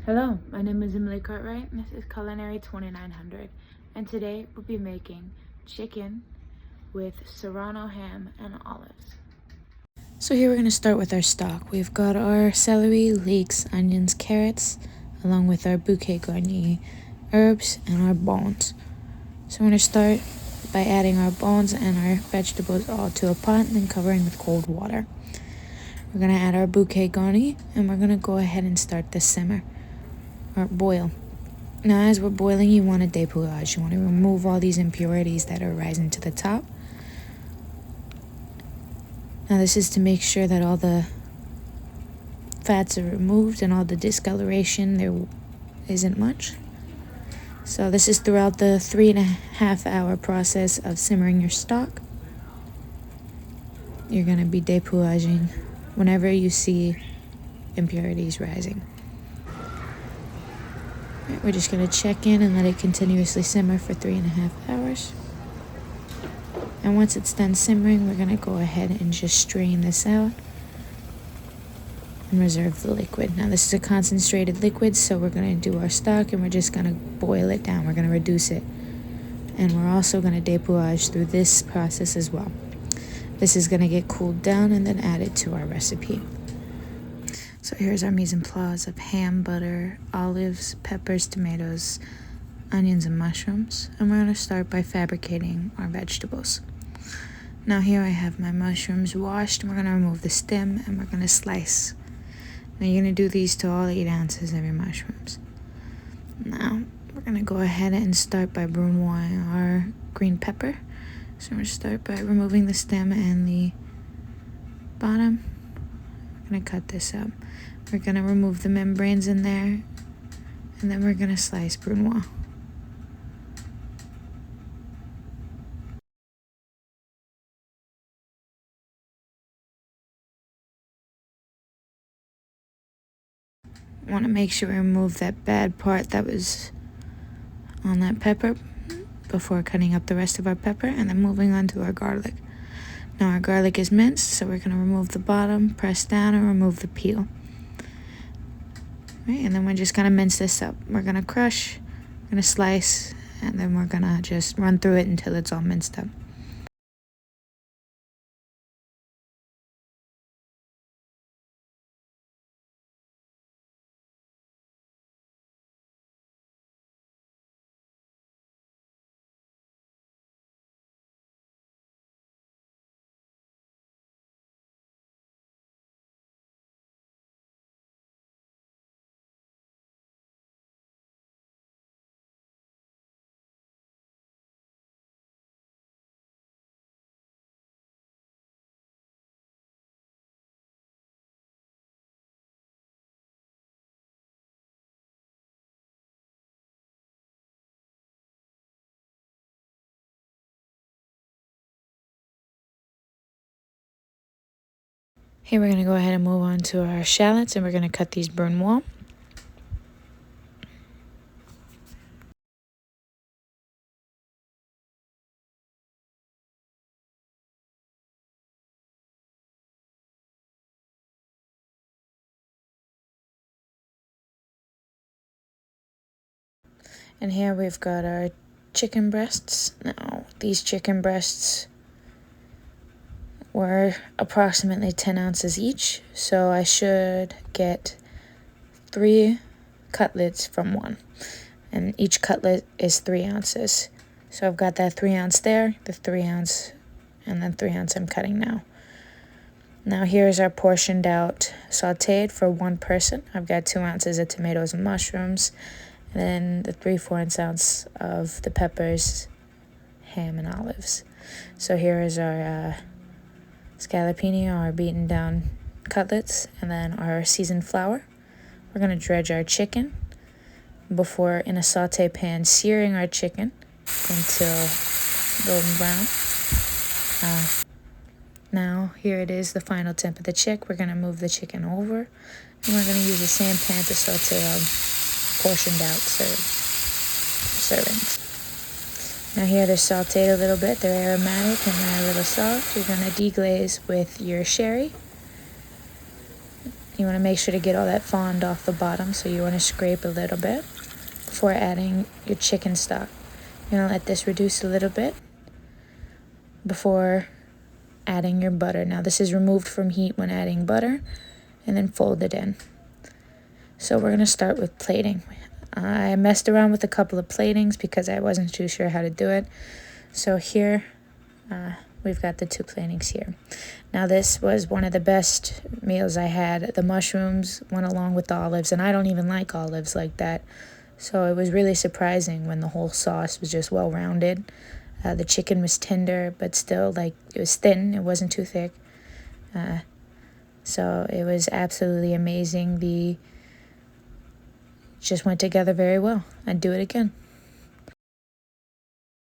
Hello, my name is Emily Cartwright and this is Culinary 2900, and today we'll be making chicken with serrano ham and olives. So here we're going to start with our stock. We've got our celery, leeks, onions, carrots, along with our bouquet garni herbs and our bones. So we're going to start by adding our bones and our vegetables all to a pot and then covering with cold water. We're going to add our bouquet garni and we're going to go ahead and start the simmer or boil. Now as we're boiling, you want to dépouillage. You want to remove all these impurities that are rising to the top. Now this is to make sure that all the fats are removed and all the discoloration there isn't much. So this is throughout the 3.5 hour process of simmering your stock. You're going to be dépouillaging whenever you see impurities rising. Right, we're just going to check in and let it continuously simmer for 3.5 hours. And once it's done simmering, we're going to go ahead and just strain this out and reserve the liquid. Now this is a concentrated liquid, so we're going to do our stock and we're just going to boil it down. We're going to reduce it. And we're also going to dépouillage through this process as well. This is going to get cooled down and then added to our recipe. So here's our mise en place of ham, butter, olives, peppers, tomatoes, onions, and mushrooms. And we're going to start by fabricating our vegetables. Now here I have my mushrooms washed, and we're going to remove the stem and we're going to slice. Now you're going to do these to all 8 ounces of your mushrooms. Now we're going to go ahead and start by brunoising our green pepper. So we're going to start by removing the stem and the bottom. We're going to cut this up. We're going to remove the membranes in there, and then we're going to slice brunoise. Want to make sure we remove that bad part that was on that pepper before cutting up the rest of our pepper, and then moving on to our garlic. Now our garlic is minced, so we're going to remove the bottom, press down, and remove the peel. Right, and then we're just going to mince this up. We're going to crush, we're going to slice, and then we're going to just run through it until it's all minced up. Here we're going to go ahead and move on to our shallots, and we're going to cut these brunoise. And here we've got our chicken breasts. Now these chicken breasts were approximately 10 ounces each, so I should get 3 cutlets from one, and each cutlet is 3 ounces. So I've got that 3 ounce there, the 3 ounce, and then 3 ounce I'm cutting now. Now here's our portioned out sauteed for one person. I've got 2 ounces of tomatoes and mushrooms, and then the 3/4 ounce of the peppers, ham, and olives. So here is our scallopini, our beaten down cutlets, and then our seasoned flour. We're going to dredge our chicken before in a saute pan, searing our chicken until golden brown. Now here it is, the final temp of the chick. We're going to move the chicken over, and we're going to use the same pan to saute our portioned out servings. Now here they're sauteed a little bit, they're aromatic and they're a little soft. You're going to deglaze with your sherry. You You want to make sure to get all that fond off the bottom, so you want to scrape a little bit before adding your chicken stock. You're going to let this reduce a little bit before adding your butter. Now this is removed from heat when adding butter and then fold it in. So we're going to start with plating. I messed around with a couple of platings because I wasn't too sure how to do it. So here we've got the 2 platings here. Now this was one of the best meals I had. The mushrooms went along with the olives, and I don't even like olives like that. So it was really surprising when the whole sauce was just well-rounded. The chicken was tender, but still, like, it was thin. It wasn't too thick. So it was absolutely amazing. Just went together very well. I'd do it again.